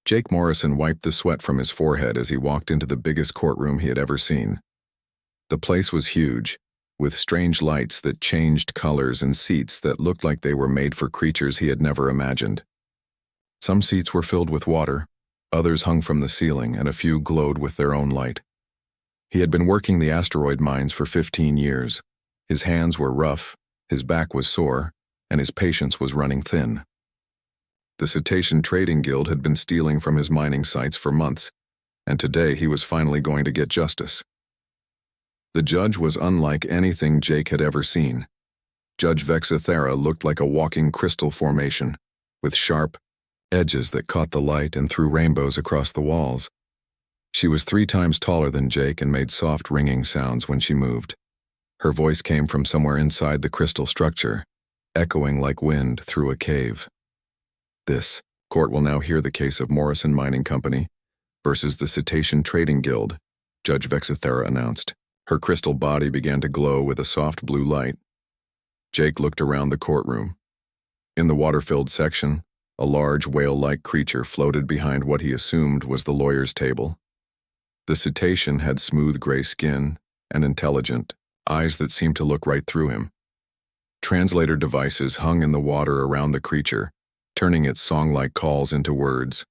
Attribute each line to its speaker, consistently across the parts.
Speaker 1: Jake Morrison wiped the sweat from his forehead as he walked into the biggest courtroom he had ever seen. The place was huge, with strange lights that changed colors and seats that looked like they were made for creatures he had never imagined. Some seats were filled with water, others hung from the ceiling, and a few glowed with their own light. He had been working the asteroid mines for 15 years. His hands were rough, his back was sore, and his patience was running thin. The Cetacean Trading Guild had been stealing from his mining sites for months, and today he was finally going to get justice. The judge was unlike anything Jake had ever seen. Judge Vexithera looked like a walking crystal formation, with sharp edges that caught the light and threw rainbows across the walls. She was 3 times taller than Jake and made soft ringing sounds when she moved. Her voice came from somewhere inside the crystal structure, echoing like wind through a cave. This court will now hear the case of Morrison Mining Company versus the Cetacean Trading Guild, Judge Vexithera announced. Her crystal body began to glow with a soft blue light. Jake looked around the courtroom. In the water-filled section, a large whale-like creature floated behind what he assumed was the lawyer's table. The cetacean had smooth gray skin and intelligent eyes that seemed to look right through him. Translator devices hung in the water around the creature, turning its song-like calls into words.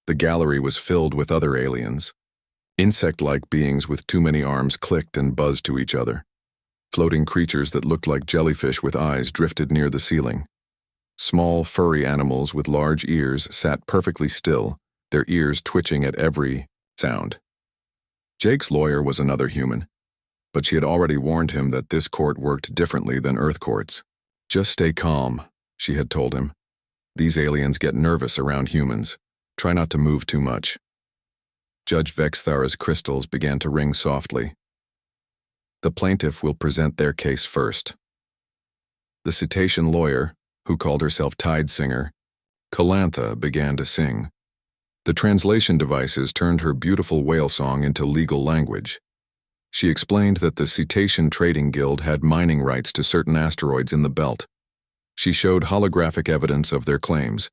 Speaker 1: The gallery was filled with other aliens. Insect-like beings with too many arms clicked and buzzed to each other. Floating creatures that looked like jellyfish with eyes drifted near the ceiling. Small, furry animals with large ears sat perfectly still, their ears twitching at every sound. Jake's lawyer was another human, but she had already warned him that this court worked differently than Earth courts. "Just stay calm," she had told him. "These aliens get nervous around humans. Try not to move too much." Judge Vexithera's crystals began to ring softly. The plaintiff will present their case first. The cetacean lawyer, who called herself Tide Singer, Calantha, began to sing. The translation devices turned her beautiful whale song into legal language. She explained that the Cetacean Trading Guild had mining rights to certain asteroids in the belt. She showed holographic evidence of their claims,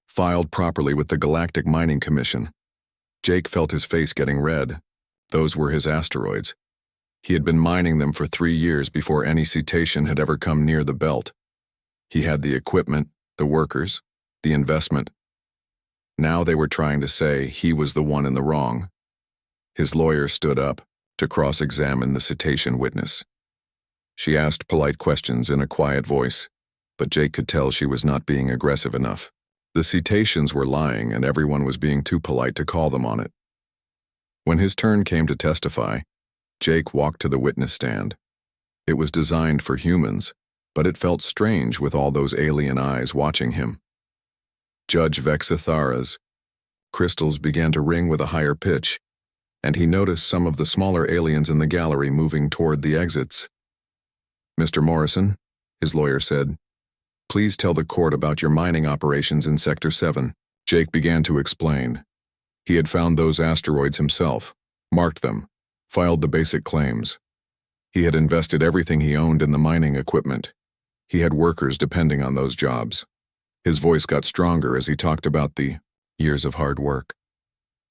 Speaker 1: filed properly with the Galactic Mining Commission. Jake felt his face getting red. Those were his asteroids. He had been mining them for 3 years before any cetacean had ever come near the belt. He had the equipment, the workers, the investment. Now they were trying to say he was the one in the wrong. His lawyer stood up to cross-examine the cetacean witness. She asked polite questions in a quiet voice, but Jake could tell she was not being aggressive enough. The cetaceans were lying, and everyone was being too polite to call them on it. When his turn came to testify, Jake walked to the witness stand. It was designed for humans, but it felt strange with all those alien eyes watching him. Judge Vexithera's crystals began to ring with a higher pitch, and he noticed some of the smaller aliens in the gallery moving toward the exits. "Mr. Morrison," his lawyer said, "please tell the court about your mining operations in Sector 7. Jake began to explain. He had found those asteroids himself, marked them, filed the basic claims. He had invested everything he owned in the mining equipment. He had workers depending on those jobs. His voice got stronger as he talked about the years of hard work.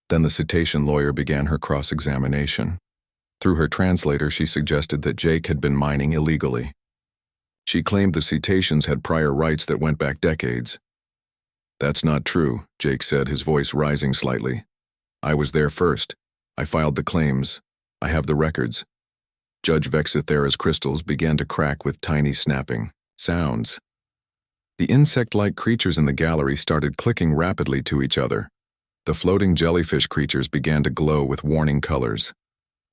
Speaker 1: Then the cetacean lawyer began her cross-examination. Through her translator, she suggested that Jake had been mining illegally. She claimed the cetaceans had prior rights that went back decades. "That's not true," Jake said, his voice rising slightly. "I was there first. I filed the claims. I have the records." Judge Vexithera's crystals began to crack with tiny snapping sounds. The insect-like creatures in the gallery started clicking rapidly to each other. The floating jellyfish creatures began to glow with warning colors.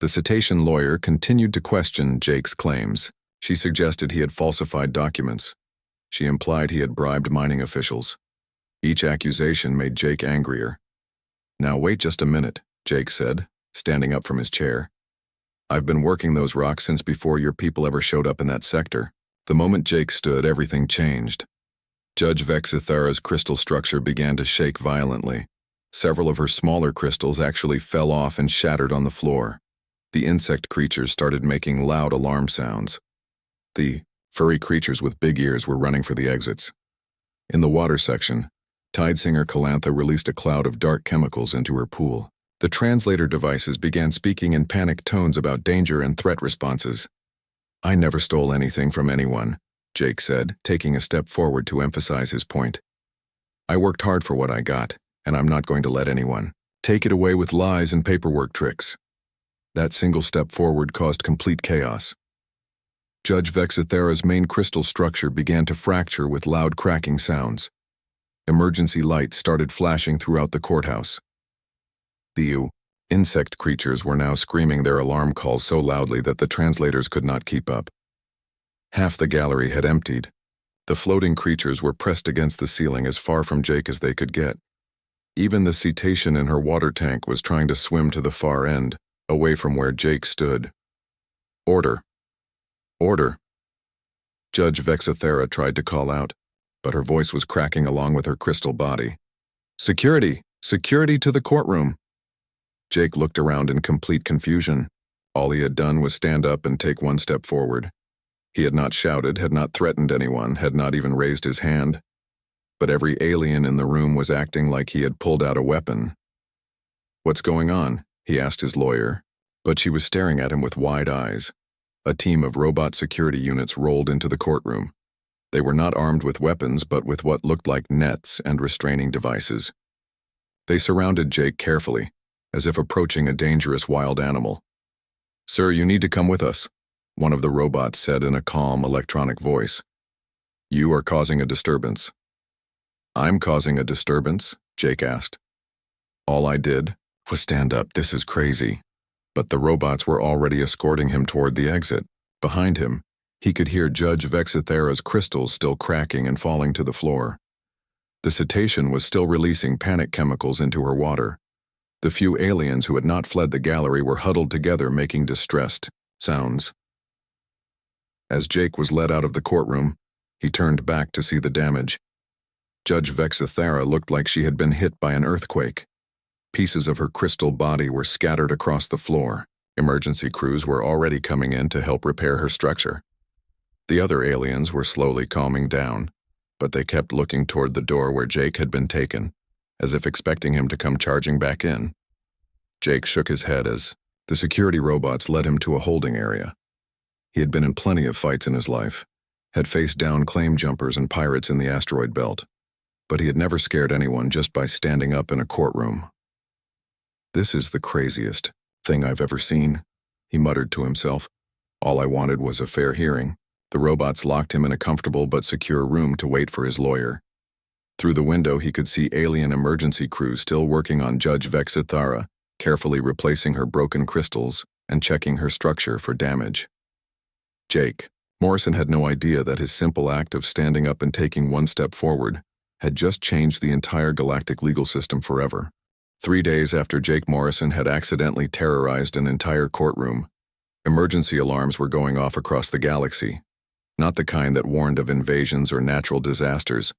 Speaker 1: The cetacean lawyer continued to question Jake's claims. She suggested he had falsified documents. She implied he had bribed mining officials. Each accusation made Jake angrier. "Now wait just a minute," Jake said, standing up from his chair. "I've been working those rocks since before your people ever showed up in that sector." The moment Jake stood, everything changed. Judge Vexithera's crystal structure began to shake violently. Several of her smaller crystals actually fell off and shattered on the floor. The insect creatures started making loud alarm sounds. The furry creatures with big ears were running for the exits. In the water section, Tidesinger Calantha released a cloud of dark chemicals into her pool. The translator devices began speaking in panicked tones about danger and threat responses. "I never stole anything from anyone," Jake said, taking a step forward to emphasize his point. "I worked hard for what I got, and I'm not going to let anyone take it away with lies and paperwork tricks." That single step forward caused complete chaos. Judge Vexithera's main crystal structure began to fracture with loud cracking sounds. Emergency lights started flashing throughout the courthouse. The insect creatures were now screaming their alarm calls so loudly that the translators could not keep up. Half the gallery had emptied. The floating creatures were pressed against the ceiling as far from Jake as they could get. Even the cetacean in her water tank was trying to swim to the far end, away from where Jake stood. "Order! Order!" Judge Vexithera tried to call out, but her voice was cracking along with her crystal body. "Security! Security to the courtroom!" Jake looked around in complete confusion. All he had done was stand up and take one step forward. He had not shouted, had not threatened anyone, had not even raised his hand. But every alien in the room was acting like he had pulled out a weapon. "What's going on?" he asked his lawyer, but she was staring at him with wide eyes. A team of robot security units rolled into the courtroom. They were not armed with weapons, but with what looked like nets and restraining devices. They surrounded Jake carefully, as if approaching a dangerous wild animal. "Sir, you need to come with us," one of the robots said in a calm, electronic voice. "You are causing a disturbance." "I'm causing a disturbance?" Jake asked. "All I did was stand up. This is crazy." But the robots were already escorting him toward the exit. Behind him, he could hear Judge Vexithera's crystals still cracking and falling to the floor. The cetacean was still releasing panic chemicals into her water. The few aliens who had not fled the gallery were huddled together, making distressed sounds. As Jake was led out of the courtroom, he turned back to see the damage. Judge Vexithera looked like she had been hit by an earthquake. Pieces of her crystal body were scattered across the floor. Emergency crews were already coming in to help repair her structure. The other aliens were slowly calming down, but they kept looking toward the door where Jake had been taken, as if expecting him to come charging back in. Jake shook his head as the security robots led him to a holding area. He had been in plenty of fights in his life, had faced down claim jumpers and pirates in the asteroid belt, but he had never scared anyone just by standing up in a courtroom. "This is the craziest thing I've ever seen," he muttered to himself. "All I wanted was a fair hearing." The robots locked him in a comfortable but secure room to wait for his lawyer. Through the window, he could see alien emergency crews still working on Judge Vexithera, carefully replacing her broken crystals and checking her structure for damage. Jake. Morrison had no idea that his simple act of standing up and taking one step forward had just changed the entire galactic legal system forever. 3 days after Jake Morrison had accidentally terrorized an entire courtroom, emergency alarms were going off across the galaxy. Not the kind that warned of invasions or natural disasters,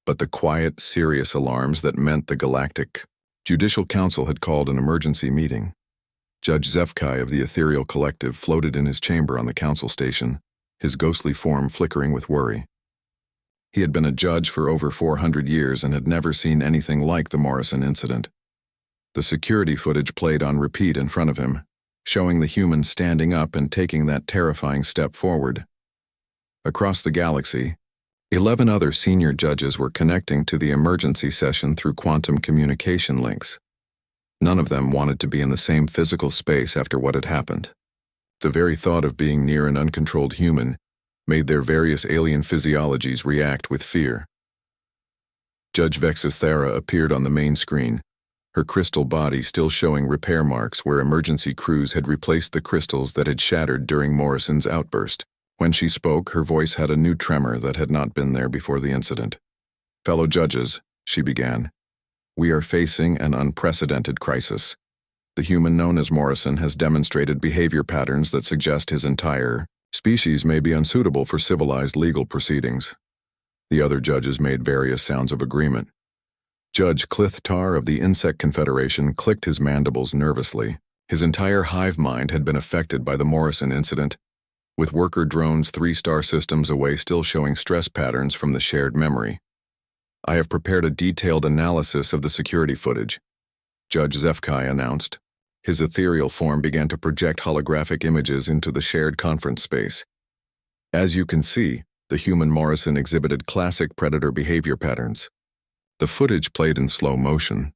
Speaker 1: but the quiet, serious alarms that meant the Galactic Judicial Council had called an emergency meeting. Judge Zefkai of the Ethereal Collective floated in his chamber on the council station, his ghostly form flickering with worry. He had been a judge for over 400 years and had never seen anything like the Morrison incident. The security footage played on repeat in front of him, showing the humans standing up and taking that terrifying step forward. Across the galaxy, 11 other senior judges were connecting to the emergency session through quantum communication links. None of them wanted to be in the same physical space after what had happened. The very thought of being near an uncontrolled human made their various alien physiologies react with fear. Judge Vexithera appeared on the main screen, her crystal body still showing repair marks where emergency crews had replaced the crystals that had shattered during Morrison's outburst. When she spoke, her voice had a new tremor that had not been there before the incident. "Fellow judges," she began, "we are facing an unprecedented crisis. The human known as Morrison has demonstrated behavior patterns that suggest his entire species may be unsuitable for civilized legal proceedings." The other judges made various sounds of agreement. Judge Clithtar of the Insect Confederation clicked his mandibles nervously. His entire hive mind had been affected by the Morrison incident, with worker drones 3-star systems away still showing stress patterns from the shared memory. I have prepared a detailed analysis of the security footage, Judge HFY announced. His ethereal form began to project holographic images into the shared conference space. As you can see, the human Morrison exhibited classic predator behavior patterns. The footage played in slow motion.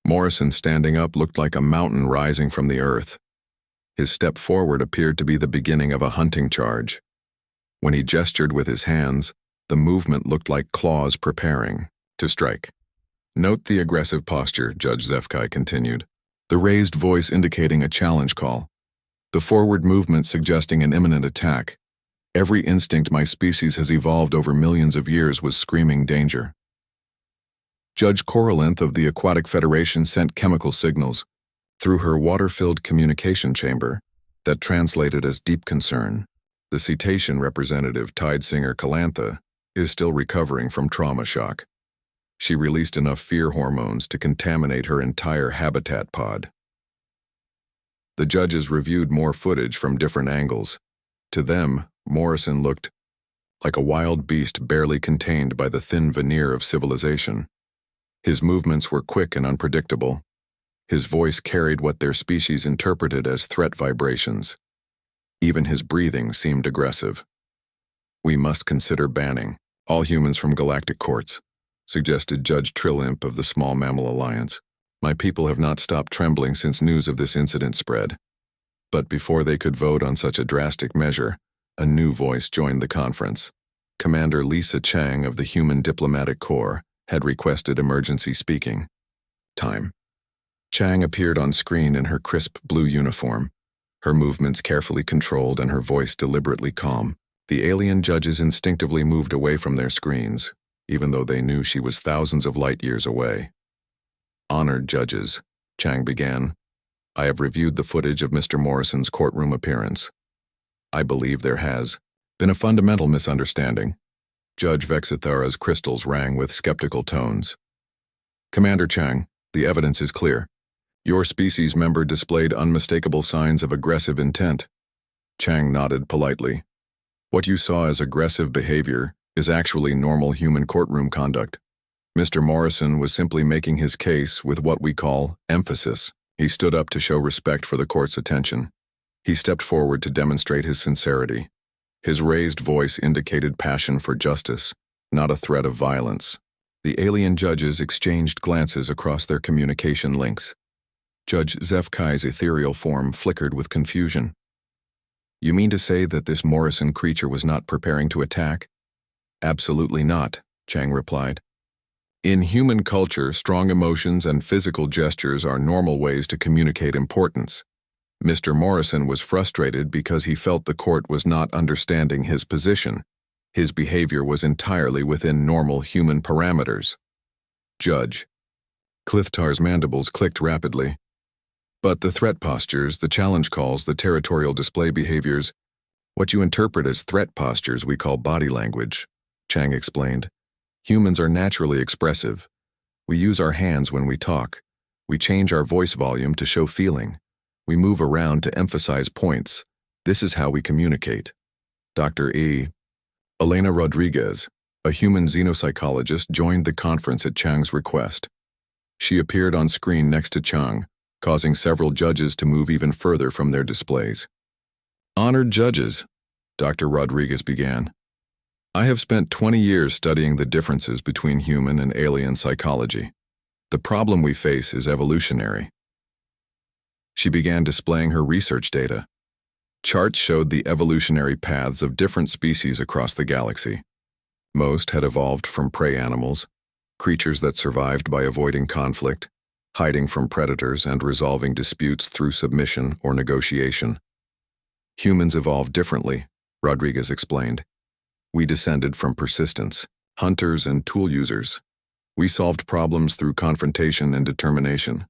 Speaker 1: Morrison standing up looked like a mountain rising from the earth. His step forward appeared to be the beginning of a hunting charge. When he gestured with his hands, the movement looked like claws preparing to strike. Note the aggressive posture, Judge HFY continued, the raised voice indicating a challenge call, the forward movement suggesting an imminent attack. Every instinct my species has evolved over millions of years was screaming danger. Judge Coralinth of the Aquatic Federation sent chemical signals through her water-filled communication chamber that translated as deep concern. The cetacean representative tide singer Calantha is still recovering from trauma shock. She released enough fear hormones to contaminate her entire habitat pod. The judges reviewed more footage from different angles. To them, Morrison looked like a wild beast barely contained by the thin veneer of civilization. His movements were quick and unpredictable. His voice carried what their species interpreted as threat vibrations. Even his breathing seemed aggressive. We must consider banning all humans from galactic courts, suggested Judge Trillimp of the Small Mammal Alliance. My people have not stopped trembling since news of this incident spread. But before they could vote on such a drastic measure, a new voice joined the conference. Commander Lisa Chang of the Human Diplomatic Corps had requested emergency speaking. Time. Chang appeared on screen in her crisp blue uniform, her movements carefully controlled and her voice deliberately calm. The alien judges instinctively moved away from their screens, even though they knew she was thousands of light years away. Honored judges, Chang began, I have reviewed the footage of Mr. Morrison's courtroom appearance. I believe there has been a fundamental misunderstanding. Judge Vexithara's crystals rang with skeptical tones. Commander Chang, the evidence is clear. Your species member displayed unmistakable signs of aggressive intent. Chang nodded politely. What you saw as aggressive behavior is actually normal human courtroom conduct. Mr. Morrison was simply making his case with what we call emphasis. He stood up to show respect for the court's attention. He stepped forward to demonstrate his sincerity. His raised voice indicated passion for justice, not a threat of violence. The alien judges exchanged glances across their communication links. Judge HFY's ethereal form flickered with confusion. You mean to say that this Morrison creature was not preparing to attack? Absolutely not, Chang replied. In human culture, strong emotions and physical gestures are normal ways to communicate importance. Mr. Morrison was frustrated because he felt the court was not understanding his position. His behavior was entirely within normal human parameters. Judge. Clithtar's mandibles clicked rapidly. But the threat postures, the challenge calls, the territorial display behaviors, what you interpret as threat postures we call body language, Chang explained. Humans are naturally expressive. We use our hands when we talk. We change our voice volume to show feeling. We move around to emphasize points. This is how we communicate. Dr. Elena Rodriguez, a human xenopsychologist, joined the conference at Chang's request. She appeared on screen next to Chang, causing several judges to move even further from their displays. Honored judges, Dr. Rodriguez began. I have spent 20 years studying the differences between human and alien psychology. The problem we face is evolutionary. She began displaying her research data. Charts showed the evolutionary paths of different species across the galaxy. Most had evolved from prey animals, creatures that survived by avoiding conflict, hiding from predators and resolving disputes through submission or negotiation. Humans evolved differently, Rodriguez explained. We descended from persistence, hunters and tool users. We solved problems through confrontation and determination.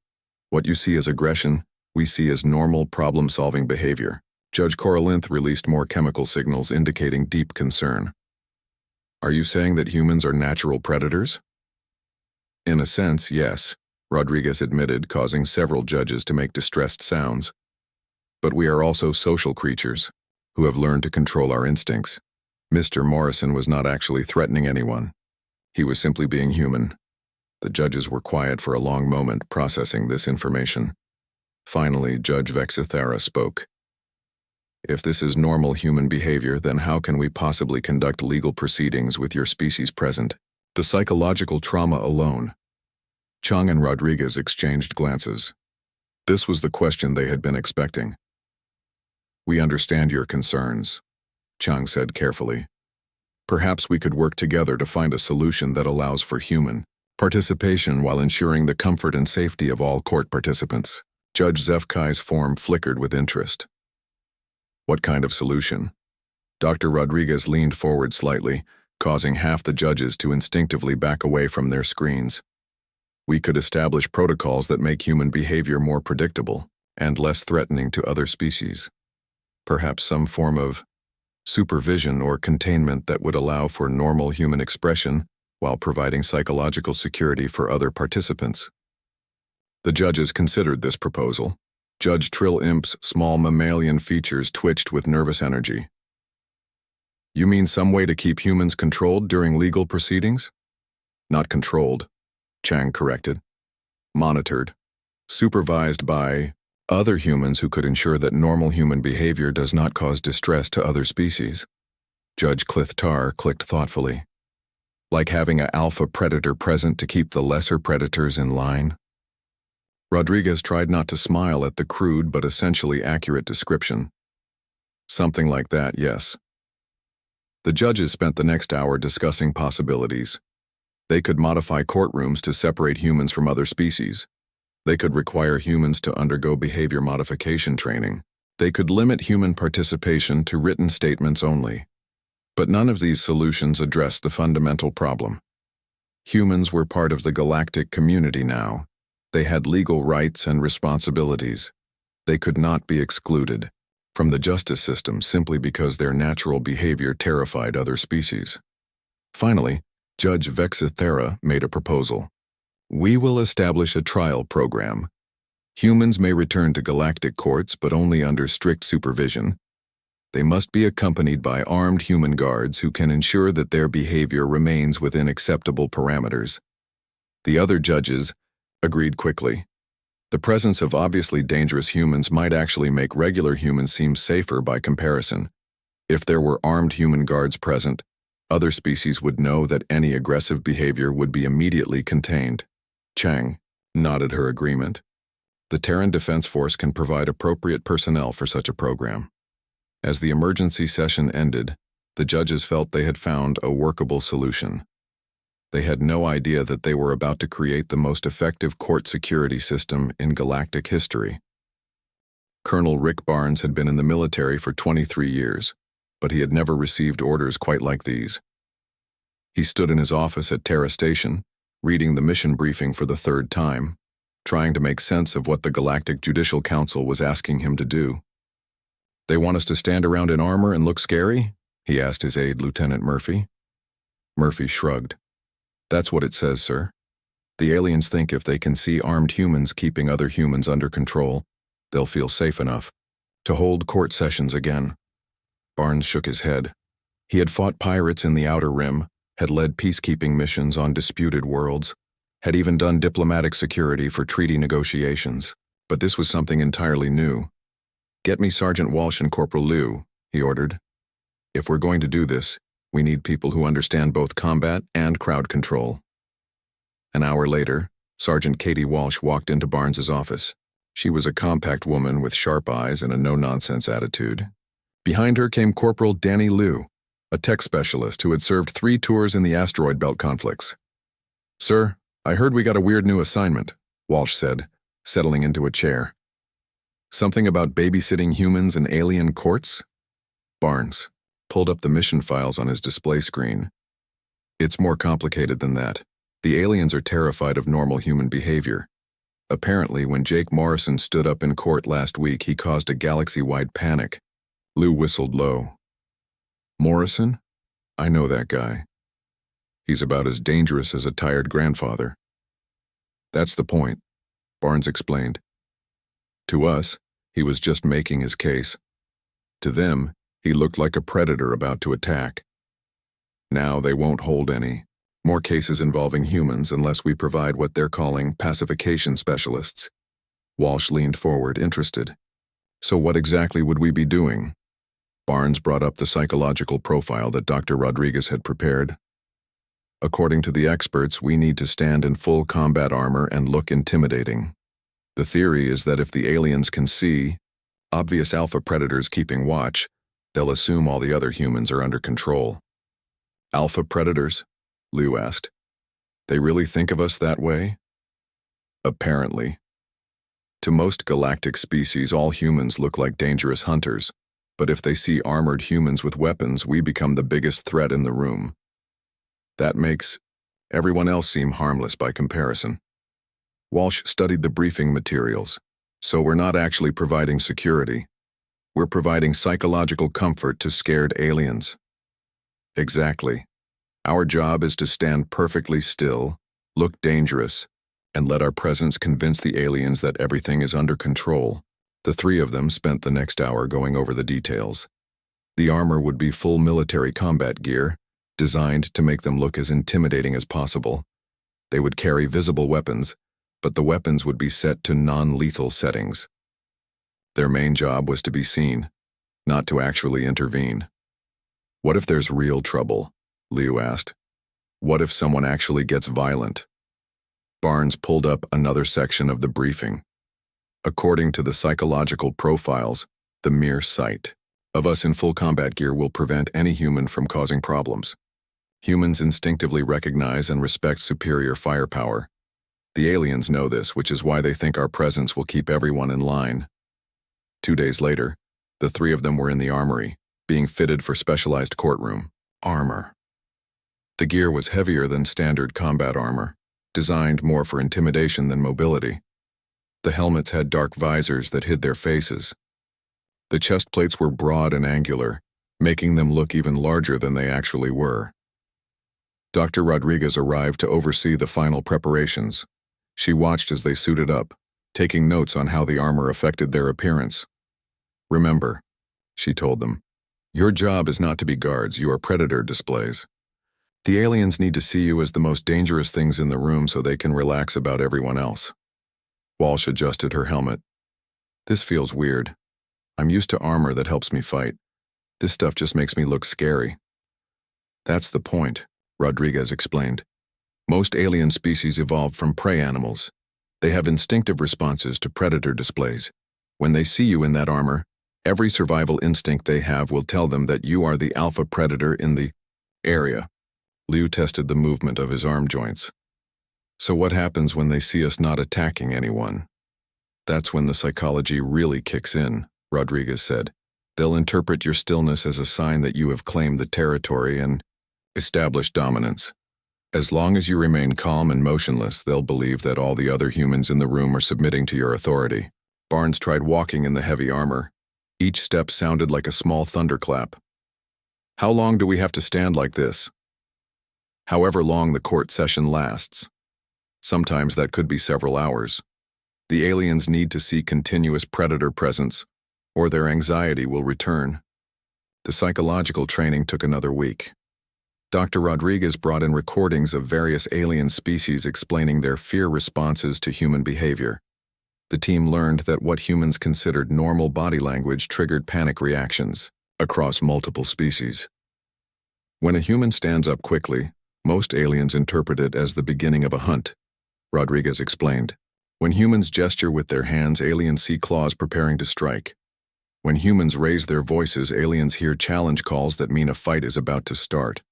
Speaker 1: What you see as aggression, we see as normal problem-solving behavior. Judge Coralinth released more chemical signals indicating deep concern. Are you saying that humans are natural predators? In a sense, yes, Rodriguez admitted, causing several judges to make distressed sounds. But we are also social creatures, who have learned to control our instincts. Mr. Morrison was not actually threatening anyone. He was simply being human. The judges were quiet for a long moment, processing this information. Finally, Judge Vexithera spoke. If this is normal human behavior, then how can we possibly conduct legal proceedings with your species present? The psychological trauma alone. Chung and Rodriguez exchanged glances. This was the question they had been expecting. We understand your concerns, Chung said carefully. Perhaps we could work together to find a solution that allows for human participation while ensuring the comfort and safety of all court participants. Judge Zefkai's form flickered with interest. What kind of solution? Dr. Rodriguez leaned forward slightly, causing half the judges to instinctively back away from their screens. We could establish protocols that make human behavior more predictable and less threatening to other species. Perhaps some form of supervision or containment that would allow for normal human expression while providing psychological security for other participants. The judges considered this proposal. Judge Trill Imp's small mammalian features twitched with nervous energy. You mean some way to keep humans controlled during legal proceedings? Not controlled, Chang corrected. Monitored. Supervised by other humans who could ensure that normal human behavior does not cause distress to other species. Judge Clithtar clicked thoughtfully. Like having an alpha predator present to keep the lesser predators in line? Rodriguez tried not to smile at the crude but essentially accurate description. Something like that, yes. The judges spent the next hour discussing possibilities. They could modify courtrooms to separate humans from other species. They could require humans to undergo behavior modification training. They could limit human participation to written statements only. But none of these solutions addressed the fundamental problem. Humans were part of the galactic community now. They had legal rights and responsibilities. They could not be excluded from the justice system simply because their natural behavior terrified other species. Finally, Judge Vexithera made a proposal. We will establish a trial program. Humans may return to galactic courts, but only under strict supervision. They must be accompanied by armed human guards who can ensure that their behavior remains within acceptable parameters. The other judges agreed quickly. The presence of obviously dangerous humans might actually make regular humans seem safer by comparison. If there were armed human guards present, other species would know that any aggressive behavior would be immediately contained. Chang nodded her agreement. The Terran Defense Force can provide appropriate personnel for such a program. As the emergency session ended, the judges felt they had found a workable solution. They had no idea that they were about to create the most effective court security system in galactic history. Colonel Rick Barnes had been in the military for 23 years, but he had never received orders quite like these. He stood in his office at Terra Station, reading the mission briefing for the third time, trying to make sense of what the Galactic Judicial Council was asking him to do. They want us to stand around in armor and look scary? He asked his aide, Lieutenant Murphy. Murphy shrugged. That's what it says, sir. The aliens think if they can see armed humans keeping other humans under control, they'll feel safe enough to hold court sessions again. Barnes shook his head. He had fought pirates in the Outer Rim, had led peacekeeping missions on disputed worlds, had even done diplomatic security for treaty negotiations. But this was something entirely new. Get me Sergeant Walsh and Corporal Liu, he ordered. If we're going to do this, we need people who understand both combat and crowd control. An hour later, Sergeant Katie Walsh walked into Barnes's office. She was a compact woman with sharp eyes and a no-nonsense attitude. Behind her came Corporal Danny Liu, a tech specialist who had served 3 tours in the asteroid belt conflicts. Sir, I heard we got a weird new assignment, Walsh said, settling into a chair. Something about babysitting humans in alien courts? Barnes pulled up the mission files on his display screen. It's more complicated than that. The aliens are terrified of normal human behavior. Apparently, when Jake Morrison stood up in court last week, he caused a galaxy-wide panic. Lou whistled low. Morrison? I know that guy. He's about as dangerous as a tired grandfather. That's the point, Barnes explained. To us, he was just making his case. To them, he looked like a predator about to attack. Now they won't hold any More cases involving humans unless we provide what they're calling pacification specialists. Walsh leaned forward, interested. So what exactly would we be doing? Barnes brought up the psychological profile that Dr. Rodriguez had prepared. According to the experts, we need to stand in full combat armor and look intimidating. The theory is that if the aliens can see obvious alpha predators keeping watch, they'll assume all the other humans are under control. Alpha predators? Liu asked. They really think of us that way? Apparently. To most galactic species, all humans look like dangerous hunters, but if they see armored humans with weapons, we become the biggest threat in the room. That makes everyone else seem harmless by comparison. Walsh studied the briefing materials, so we're not actually providing security. We're providing psychological comfort to scared aliens. Exactly. Our job is to stand perfectly still, look dangerous, and let our presence convince the aliens that everything is under control. The three of them spent the next hour going over the details. The armor would be full military combat gear, designed to make them look as intimidating as possible. They would carry visible weapons, but the weapons would be set to non-lethal settings. Their main job was to be seen, not to actually intervene. What if there's real trouble? Liu asked. What if someone actually gets violent? Barnes pulled up another section of the briefing. According to the psychological profiles, the mere sight of us in full combat gear will prevent any human from causing problems. Humans instinctively recognize and respect superior firepower. The aliens know this, which is why they think our presence will keep everyone in line. 2 days later, the three of them were in the armory, being fitted for specialized courtroom armor. The gear was heavier than standard combat armor, designed more for intimidation than mobility. The helmets had dark visors that hid their faces. The chest plates were broad and angular, making them look even larger than they actually were. Dr. Rodriguez arrived to oversee the final preparations. She watched as they suited up, taking notes on how the armor affected their appearance. Remember, she told them, your job is not to be guards, you are predator displays. The aliens need to see you as the most dangerous things in the room so they can relax about everyone else. Walsh adjusted her helmet. This feels weird. I'm used to armor that helps me fight. This stuff just makes me look scary. That's the point, Rodriguez explained. Most alien species evolved from prey animals. They have instinctive responses to predator displays. When they see you in that armor, every survival instinct they have will tell them that you are the alpha predator in the area. Liu tested the movement of his arm joints. So what happens when they see us not attacking anyone? That's when the psychology really kicks in, Rodriguez said. They'll interpret your stillness as a sign that you have claimed the territory and established dominance. As long as you remain calm and motionless, they'll believe that all the other humans in the room are submitting to your authority. Barnes tried walking in the heavy armor. Each step sounded like a small thunderclap. How long do we have to stand like this? However long the court session lasts. Sometimes that could be several hours. The aliens need to see continuous predator presence, or their anxiety will return. The psychological training took another week. Dr. Rodriguez brought in recordings of various alien species explaining their fear responses to human behavior. The team learned that what humans considered normal body language triggered panic reactions across multiple species. When a human stands up quickly, most aliens interpret it as the beginning of a hunt, Rodriguez explained. When humans gesture with their hands, aliens see claws preparing to strike. When humans raise their voices, aliens hear challenge calls that mean a fight is about to start.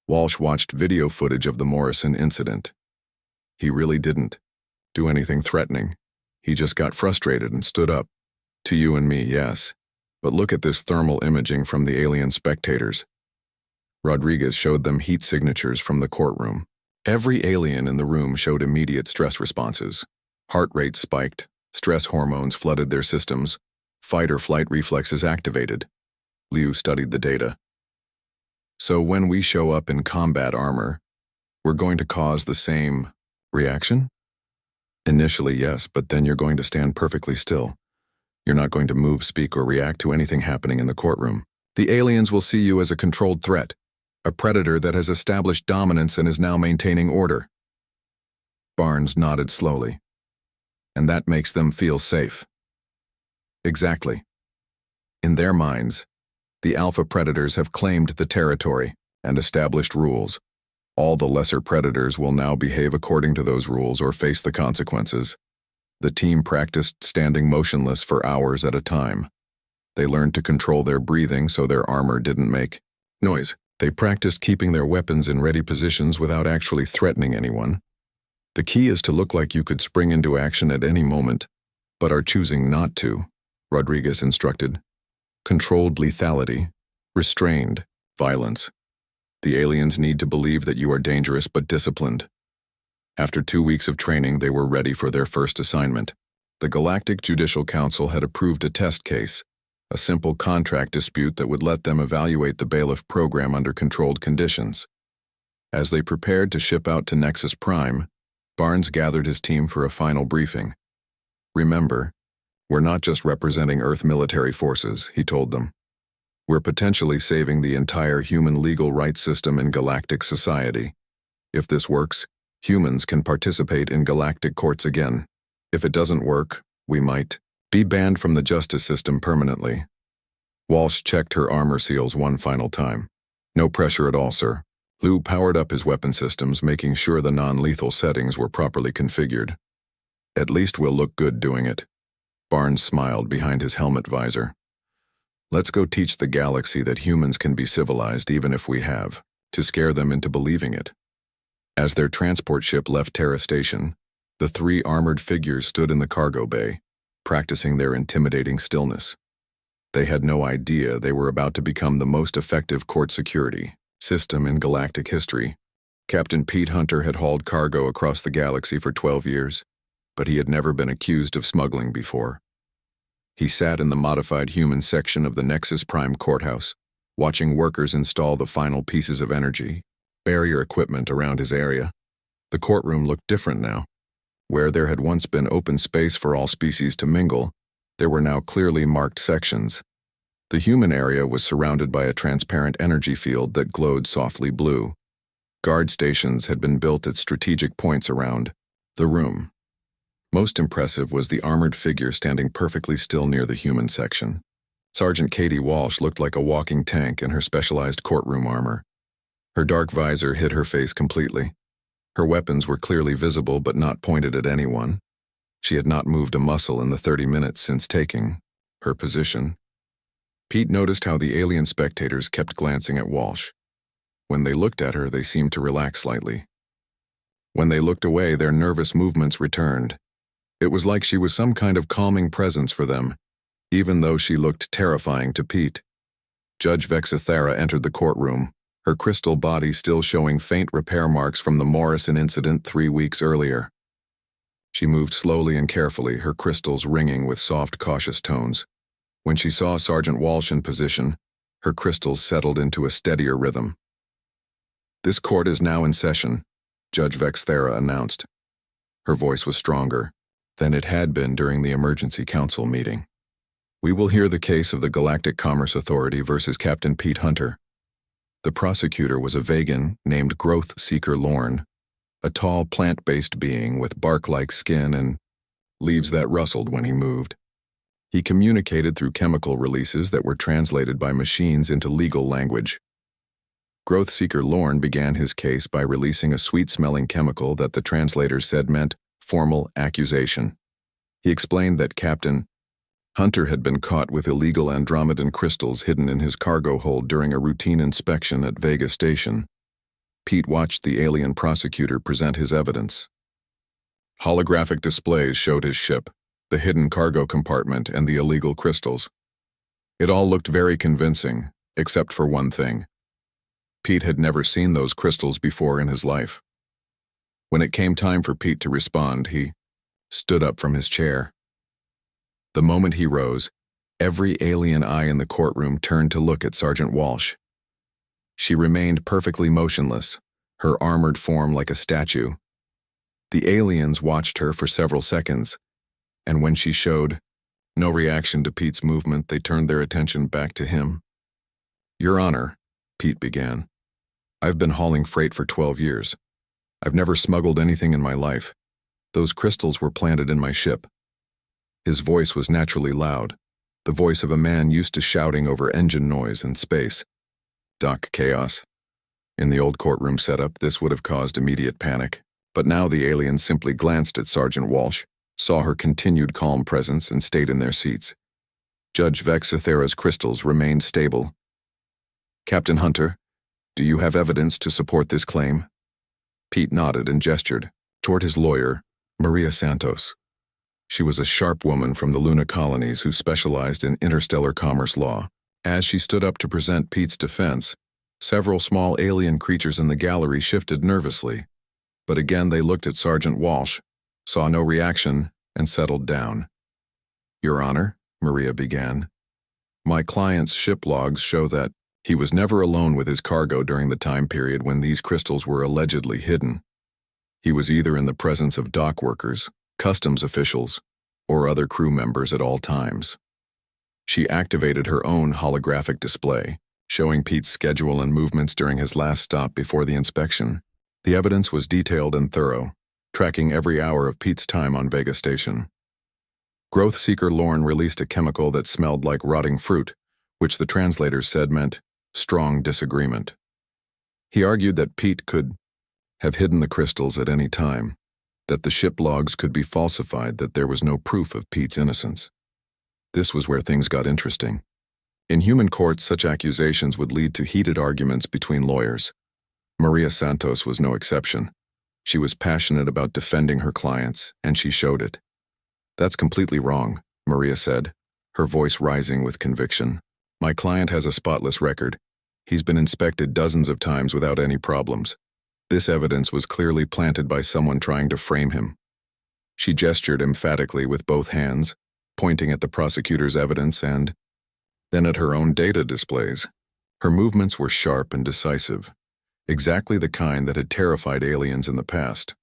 Speaker 1: Walsh watched video footage of the Morrison incident. He really didn't do anything threatening. He just got frustrated and stood up. To you and me, yes. But look at this thermal imaging from the alien spectators. Rodriguez showed them heat signatures from the courtroom. Every alien in the room showed immediate stress responses. Heart rate spiked, stress hormones flooded their systems, fight or flight reflexes activated. Liu studied the data. So when we show up in combat armor, we're going to cause the same reaction? Initially, yes, but then you're going to stand perfectly still. You're not going to move, speak, or react to anything happening in the courtroom. The aliens will see you as a controlled threat. A predator that has established dominance and is now maintaining order. Barnes nodded slowly. And that makes them feel safe. Exactly. In their minds, the alpha predators have claimed the territory and established rules. All the lesser predators will now behave according to those rules or face the consequences. The team practiced standing motionless for hours at a time. They learned to control their breathing so their armor didn't make noise. They practiced keeping their weapons in ready positions without actually threatening anyone. The key is to look like you could spring into action at any moment, but are choosing not to, Rodriguez instructed. Controlled lethality, restrained violence. The aliens need to believe that you are dangerous but disciplined. After 2 weeks of training, they were ready for their first assignment. The Galactic Judicial Council had approved a test case, a simple contract dispute that would let them evaluate the Bailiff program under controlled conditions. As they prepared to ship out to Nexus Prime, Barnes gathered his team for a final briefing. Remember, we're not just representing Earth military forces, he told them. We're potentially saving the entire human legal rights system in galactic society. If this works, humans can participate in galactic courts again. If it doesn't work, we might be banned from the justice system permanently. Walsh checked her armor seals one final time. No pressure at all, sir. Lou powered up his weapon systems, making sure the non-lethal settings were properly configured. At least we'll look good doing it. Barnes smiled behind his helmet visor. Let's go teach the galaxy that humans can be civilized even if we have to scare them into believing it. As their transport ship left Terra Station, the 3 armored figures stood in the cargo bay, practicing their intimidating stillness. They had no idea they were about to become the most effective court security system in galactic history. Captain Pete Hunter had hauled cargo across the galaxy for 12 years, but he had never been accused of smuggling before. He sat in the modified human section of the Nexus Prime courthouse, watching workers install the final pieces of energy, barrier equipment around his area. The courtroom looked different now. Where there had once been open space for all species to mingle, there were now clearly marked sections. The human area was surrounded by a transparent energy field that glowed softly blue. Guard stations had been built at strategic points around the room. Most impressive was the armored figure standing perfectly still near the human section. Sergeant Katie Walsh looked like a walking tank in her specialized courtroom armor. Her dark visor hid her face completely. Her weapons were clearly visible but not pointed at anyone. She had not moved a muscle in the 30 minutes since taking her position. Pete noticed how the alien spectators kept glancing at Walsh. When they looked at her, they seemed to relax slightly. When they looked away, their nervous movements returned. It was like she was some kind of calming presence for them, even though she looked terrifying to Pete. Judge Vexithera entered the courtroom, her crystal body still showing faint repair marks from the Morrison incident 3 weeks earlier. She moved slowly and carefully, her crystals ringing with soft, cautious tones. When she saw Sergeant Walsh in position, her crystals settled into a steadier rhythm. "This court is now in session," Judge Vexithera announced. Her voice was stronger than it had been during the emergency council meeting. "We will hear the case of the Galactic Commerce Authority versus Captain Pete Hunter." The prosecutor was a Vegan named Growth Seeker Lorne, a tall plant-based being with bark-like skin and leaves that rustled when he moved. He communicated through chemical releases that were translated by machines into legal language. Growth Seeker Lorne began his case by releasing a sweet-smelling chemical that the translators said meant formal accusation. He explained that Captain Hunter had been caught with illegal Andromedan crystals hidden in his cargo hold during a routine inspection at Vega Station. Pete watched the alien prosecutor present his evidence. Holographic displays showed his ship, the hidden cargo compartment, and the illegal crystals. It all looked very convincing, except for one thing. Pete had never seen those crystals before in his life. When it came time for Pete to respond, he stood up from his chair. The moment he rose, every alien eye in the courtroom turned to look at Sergeant Walsh. She remained perfectly motionless, her armored form like a statue. The aliens watched her for several seconds, and when she showed no reaction to Pete's movement, they turned their attention back to him. "Your Honor," Pete began. I've been hauling freight for 12 years. I've never smuggled anything in my life. Those crystals were planted in my ship. His voice was naturally loud, the voice of a man used to shouting over engine noise and space. Doc chaos. In the old courtroom setup, this would have caused immediate panic, but now the aliens simply glanced at Sergeant Walsh, saw her continued calm presence, and stayed in their seats. Judge Vexithera's crystals remained stable. Captain Hunter, do you have evidence to support this claim? Pete nodded and gestured toward his lawyer, Maria Santos. She was a sharp woman from the Luna colonies who specialized in interstellar commerce law. As she stood up to present Pete's defense, several small alien creatures in the gallery shifted nervously, but again they looked at Sergeant Walsh, saw no reaction, and settled down. Your Honor, Maria began, my client's ship logs show that he was never alone with his cargo during the time period when these crystals were allegedly hidden. He was either in the presence of dock workers, customs officials, or other crew members at all times. She activated her own holographic display, showing Pete's schedule and movements during his last stop before the inspection. The evidence was detailed and thorough, tracking every hour of Pete's time on Vega Station. Growth Seeker Lorne released a chemical that smelled like rotting fruit, which the translators said meant strong disagreement. He argued that Pete could have hidden the crystals at any time, that the ship logs could be falsified, that there was no proof of Pete's innocence. This was where things got interesting. In human courts, such accusations would lead to heated arguments between lawyers. Maria Santos was no exception. She was passionate about defending her clients, and she showed it. That's completely wrong, Maria said, her voice rising with conviction. My client has a spotless record. He's been inspected dozens of times without any problems. This evidence was clearly planted by someone trying to frame him. She gestured emphatically with both hands, pointing at the prosecutor's evidence and then at her own data displays. Her movements were sharp and decisive, exactly the kind that had terrified aliens in the past.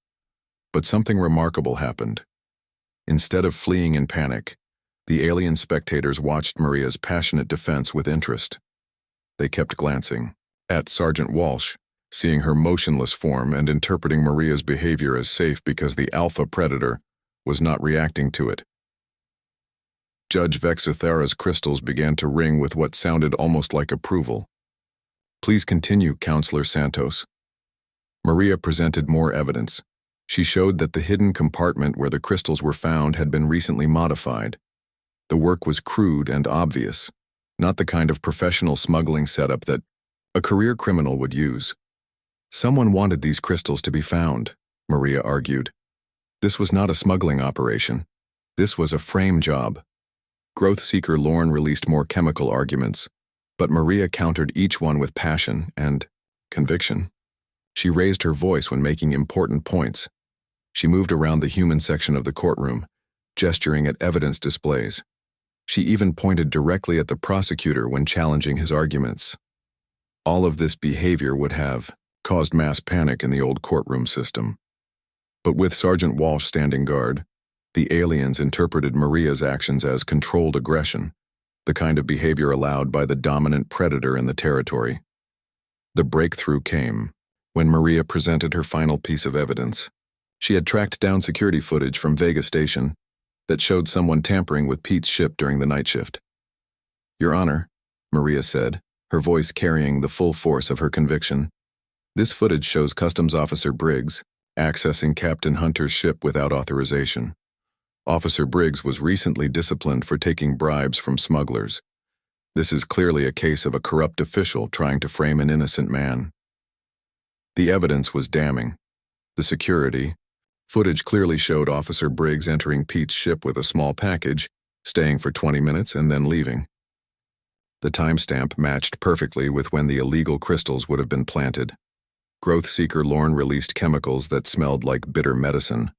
Speaker 1: But something remarkable happened. Instead of fleeing in panic, the alien spectators watched Maria's passionate defense with interest. They kept glancing at Sergeant Walsh, seeing her motionless form and interpreting Maria's behavior as safe because the alpha predator was not reacting to it. Judge Vexithera's crystals began to ring with what sounded almost like approval. Please continue, Counselor Santos. Maria presented more evidence. She showed that the hidden compartment where the crystals were found had been recently modified. The work was crude and obvious, not the kind of professional smuggling setup that a career criminal would use. Someone wanted these crystals to be found, Maria argued. This was not a smuggling operation. This was a frame job. Growth Seeker Lorne released more chemical arguments, but Maria countered each one with passion and conviction. She raised her voice when making important points. She moved around the human section of the courtroom, gesturing at evidence displays. She even pointed directly at the prosecutor when challenging his arguments. All of this behavior would have caused mass panic in the old courtroom system. But with Sergeant Walsh standing guard, the aliens interpreted Maria's actions as controlled aggression, the kind of behavior allowed by the dominant predator in the territory. The breakthrough came when Maria presented her final piece of evidence. She had tracked down security footage from Vega Station that showed someone tampering with Pete's ship during the night shift. Your Honor, Maria said, her voice carrying the full force of her conviction, this footage shows Customs Officer Briggs accessing Captain Hunter's ship without authorization. Officer Briggs was recently disciplined for taking bribes from smugglers. This is clearly a case of a corrupt official trying to frame an innocent man. The evidence was damning. The security footage clearly showed Officer Briggs entering Pete's ship with a small package, staying for 20 minutes and then leaving. The timestamp matched perfectly with when the illegal crystals would have been planted. Growth Seeker Lorne released chemicals that smelled like bitter medicine,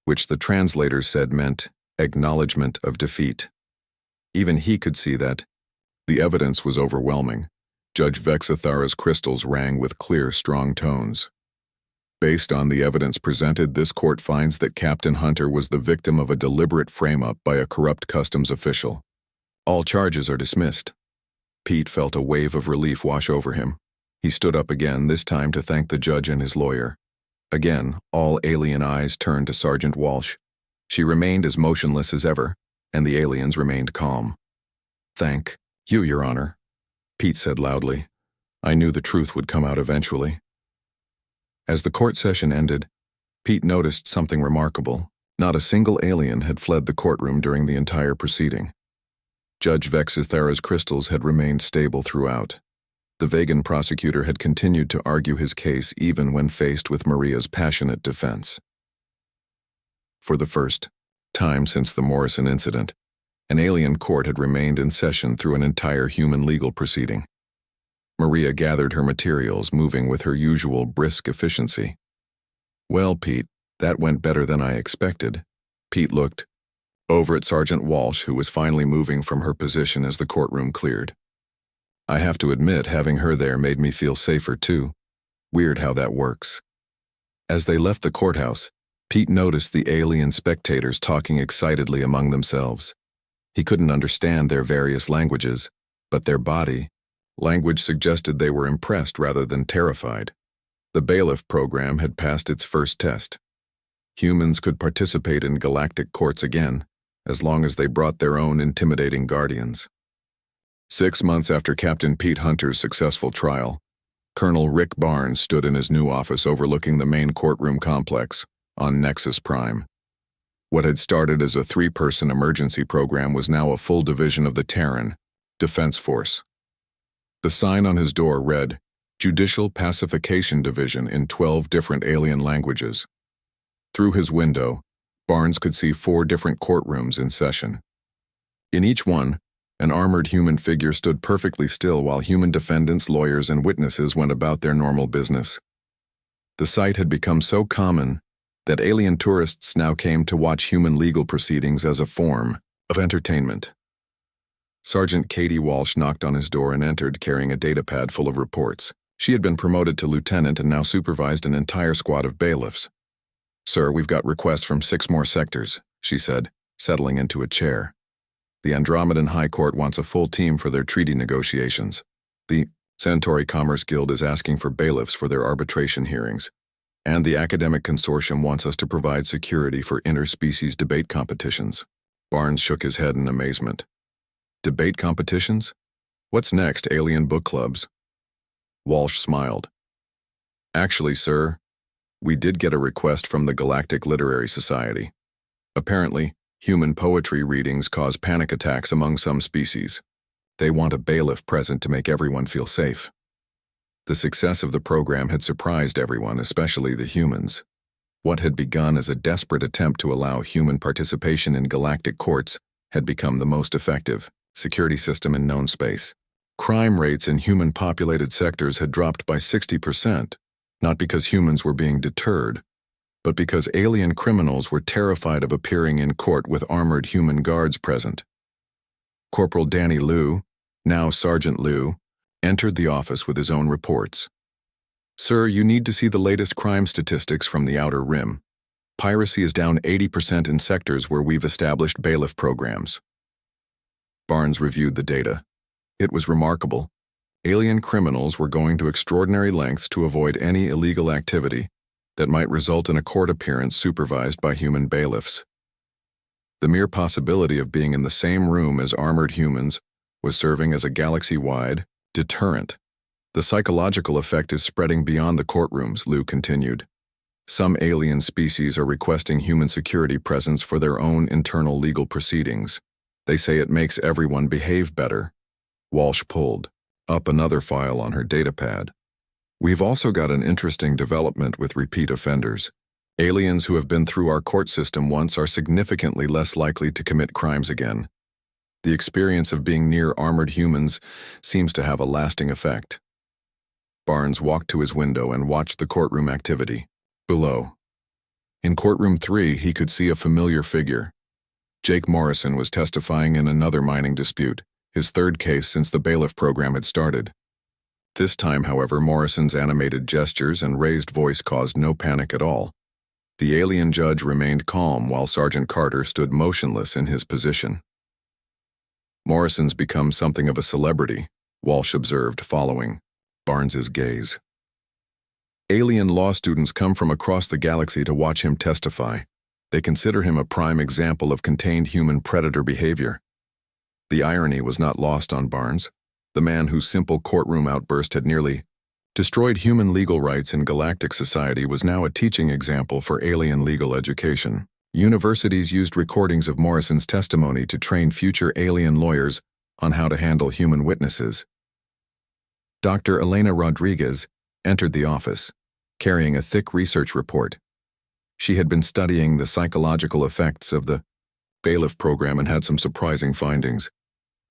Speaker 1: which the translators said meant acknowledgement of defeat. Even he could see that. The evidence was overwhelming. Judge Vexithera's crystals rang with clear, strong tones. Based on the evidence presented, this court finds that Captain Hunter was the victim of a deliberate frame-up by a corrupt customs official. All charges are dismissed. Pete felt a wave of relief wash over him. He stood up again, this time to thank the judge and his lawyer. Again, all alien eyes turned to Sergeant Walsh. She remained as motionless as ever, and the aliens remained calm. "Thank you, Your Honor," Pete said loudly. "I knew the truth would come out eventually." As the court session ended, Pete noticed something remarkable. Not a single alien had fled the courtroom during the entire proceeding. Judge Vexithera's crystals had remained stable throughout. The vegan prosecutor had continued to argue his case even when faced with Maria's passionate defense. For the first time since the Morrison incident, an alien court had remained in session through an entire human legal proceeding. Maria gathered her materials, moving with her usual brisk efficiency. "Well, Pete, that went better than I expected." Pete looked over at Sergeant Walsh, who was finally moving from her position as the courtroom cleared. "I have to admit, having her there made me feel safer too. Weird how that works." As they left the courthouse, Pete noticed the alien spectators talking excitedly among themselves. He couldn't understand their various languages, but their body language suggested they were impressed rather than terrified. The Bailiff program had passed its first test. Humans could participate in galactic courts again, as long as they brought their own intimidating guardians. 6 months after Captain Pete Hunter's successful trial, Colonel Rick Barnes stood in his new office overlooking the main courtroom complex on Nexus Prime. What had started as a 3-person emergency program was now a full division of the Terran Defense Force. The sign on his door read, "Judicial Pacification Division" in 12 different alien languages. Through his window, Barnes could see 4 different courtrooms in session. In each one, an armored human figure stood perfectly still while human defendants, lawyers, and witnesses went about their normal business. The sight had become so common that alien tourists now came to watch human legal proceedings as a form of entertainment. Sergeant Katie Walsh knocked on his door and entered, carrying a datapad full of reports. She had been promoted to lieutenant and now supervised an entire squad of bailiffs. "Sir, we've got requests from 6 more sectors," she said, settling into a chair. "The Andromedan High Court wants a full team for their treaty negotiations. The Centauri Commerce Guild is asking for bailiffs for their arbitration hearings. And the Academic Consortium wants us to provide security for interspecies debate competitions." Barnes shook his head in amazement. "Debate competitions? What's next, alien book clubs?" Walsh smiled. "Actually, sir, we did get a request from the Galactic Literary Society. Apparently, human poetry readings cause panic attacks among some species. They want a bailiff present to make everyone feel safe." The success of the program had surprised everyone, especially the humans. What had begun as a desperate attempt to allow human participation in galactic courts had become the most effective security system in known space. Crime rates in human-populated sectors had dropped by 60%, not because humans were being deterred, but because alien criminals were terrified of appearing in court with armored human guards present. Corporal Danny Liu, now Sergeant Liu, entered the office with his own reports. "Sir, you need to see the latest crime statistics from the Outer Rim. Piracy is down 80% in sectors where we've established bailiff programs." Barnes reviewed the data. It was remarkable. Alien criminals were going to extraordinary lengths to avoid any illegal activity that might result in a court appearance supervised by human bailiffs. The mere possibility of being in the same room as armored humans was serving as a galaxy-wide deterrent. "The psychological effect is spreading beyond the courtrooms," Liu continued. "Some alien species are requesting human security presence for their own internal legal proceedings. They say it makes everyone behave better." Walsh pulled up another file on her datapad. "We've also got an interesting development with repeat offenders. Aliens who have been through our court system once are significantly less likely to commit crimes again. The experience of being near armored humans seems to have a lasting effect." Barnes walked to his window and watched the courtroom activity. Below, in courtroom 3, he could see a familiar figure. Jake Morrison was testifying in another mining dispute, his 3rd case since the bailiff program had started. This time, however, Morrison's animated gestures and raised voice caused no panic at all. The alien judge remained calm while Sergeant Carter stood motionless in his position. "Morrison's become something of a celebrity," Walsh observed, following. Barnes's gaze. Alien law students come from across the galaxy to watch him testify. They consider him a prime example of contained human predator behavior. The irony was not lost on Barnes, the man whose simple courtroom outburst had nearly destroyed human legal rights in galactic society was now a teaching example for alien legal education. Universities used recordings of Morrison's testimony to train future alien lawyers on how to handle human witnesses. Dr. Elena Rodriguez entered the office, carrying a thick research report. She had been studying the psychological effects of the Bailiff program and had some surprising findings.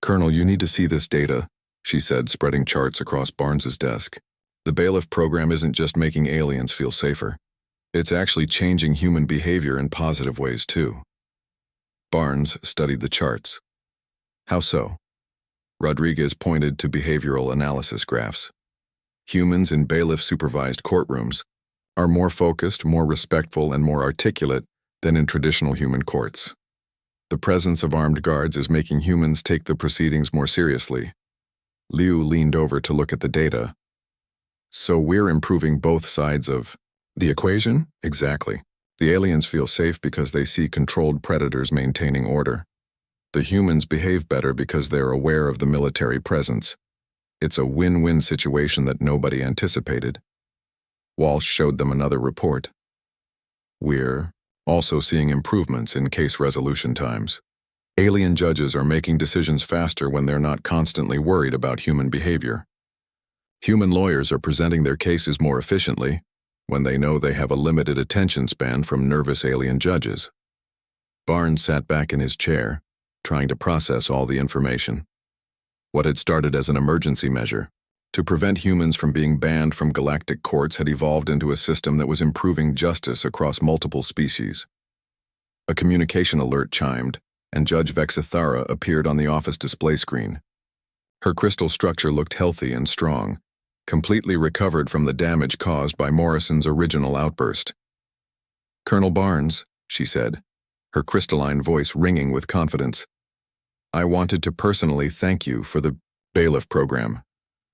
Speaker 1: "Colonel, you need to see this data," she said, spreading charts across Barnes's desk. "The Bailiff program isn't just making aliens feel safer. It's actually changing human behavior in positive ways, too." Barnes studied the charts. "How so?" Rodriguez pointed to behavioral analysis graphs. "Humans in Bailiff-supervised courtrooms are more focused, more respectful, and more articulate than in traditional human courts. The presence of armed guards is making humans take the proceedings more seriously." Liu leaned over to look at the data. "So we're improving both sides of the equation?" "Exactly. The aliens feel safe because they see controlled predators maintaining order. The humans behave better because they're aware of the military presence. It's a win-win situation that nobody anticipated." Walsh showed them another report. "We're also seeing improvements in case resolution times. Alien judges are making decisions faster when they're not constantly worried about human behavior. Human lawyers are presenting their cases more efficiently when they know they have a limited attention span from nervous alien judges." Barnes sat back in his chair, trying to process all the information. What had started as an emergency measure to prevent humans from being banned from galactic courts had evolved into a system that was improving justice across multiple species. A communication alert chimed, and Judge Vexithara appeared on the office display screen. Her crystal structure looked healthy and strong, completely recovered from the damage caused by Morrison's original outburst. "Colonel Barnes," she said, her crystalline voice ringing with confidence, "I wanted to personally thank you for the Bailiff program.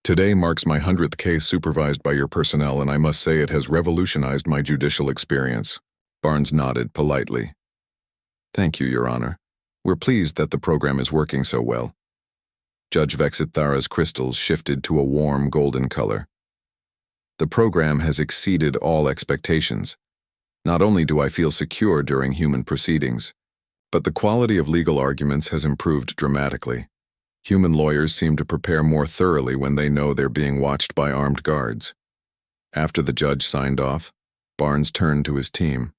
Speaker 1: Today marks my 100th case supervised by your personnel, and I must say it has revolutionized my judicial experience." Barnes nodded politely. "Thank you, Your Honor. We're pleased that the program is working so well." Judge Vexithara's crystals shifted to a warm golden color. "The program has exceeded all expectations. Not only do I feel secure during human proceedings, but the quality of legal arguments has improved dramatically. Human lawyers seem to prepare more thoroughly when they know they're being watched by armed guards." After the judge signed off, Barnes turned to his team.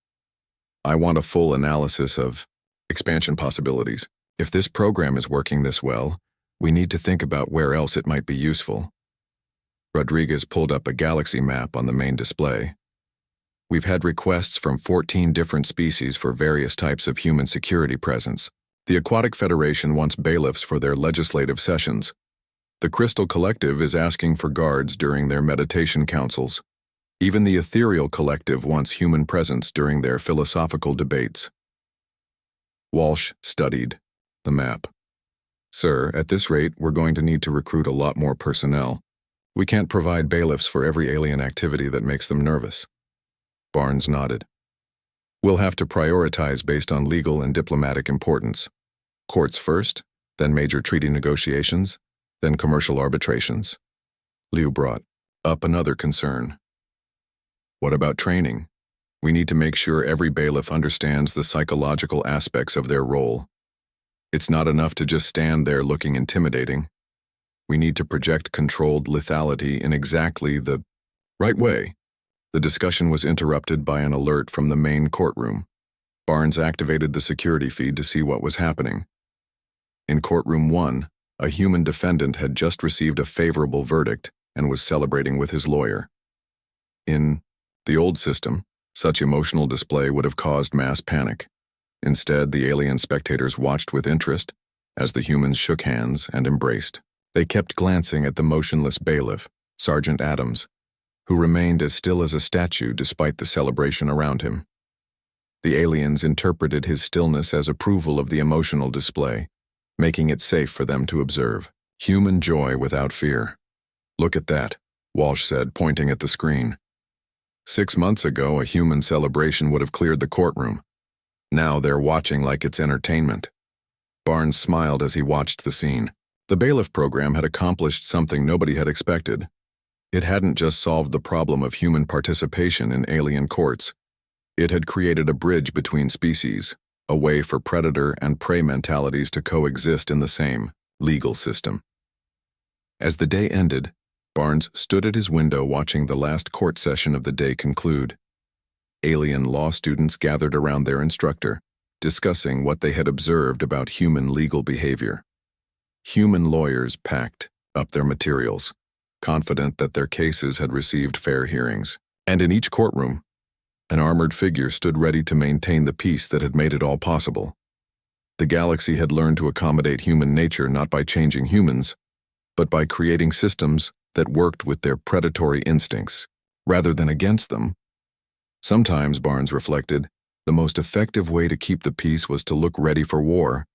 Speaker 1: "I want a full analysis of expansion possibilities. If this program is working this well, we need to think about where else it might be useful." Rodriguez pulled up a galaxy map on the main display. "We've had requests from 14 different species for various types of human security presence. The Aquatic Federation wants bailiffs for their legislative sessions. The Crystal Collective is asking for guards during their meditation councils. Even the Ethereal Collective wants human presence during their philosophical debates." Walsh studied the map. "Sir, at this rate, we're going to need to recruit a lot more personnel. We can't provide bailiffs for every alien activity that makes them nervous." Barnes nodded. "We'll have to prioritize based on legal and diplomatic importance. Courts first, then major treaty negotiations, then commercial arbitrations." Liu brought up another concern. "What about training? We need to make sure every bailiff understands the psychological aspects of their role. It's not enough to just stand there looking intimidating. We need to project controlled lethality in exactly the right way." The discussion was interrupted by an alert from the main courtroom. Barnes activated the security feed to see what was happening. In courtroom 1, a human defendant had just received a favorable verdict and was celebrating with his lawyer. In the old system, such emotional display would have caused mass panic. Instead, the alien spectators watched with interest as the humans shook hands and embraced. They kept glancing at the motionless bailiff, Sergeant Adams, who remained as still as a statue despite the celebration around him. The aliens interpreted his stillness as approval of the emotional display, making it safe for them to observe. Human joy without fear. "Look at that," Walsh said, pointing at the screen. 6 months ago, a human celebration would have cleared the courtroom. Now they're watching like it's entertainment. Barnes smiled as he watched the scene. The Bailiff program had accomplished something nobody had expected. It hadn't just solved the problem of human participation in alien courts. It had created a bridge between species, a way for predator and prey mentalities to coexist in the same legal system. As the day ended, Barnes stood at his window watching the last court session of the day conclude. Alien law students gathered around their instructor, discussing what they had observed about human legal behavior. Human lawyers packed up their materials, confident that their cases had received fair hearings. And in each courtroom, an armored figure stood ready to maintain the peace that had made it all possible. The galaxy had learned to accommodate human nature not by changing humans, but by creating systems that worked with their predatory instincts, rather than against them. Sometimes, Barnes reflected, the most effective way to keep the peace was to look ready for war,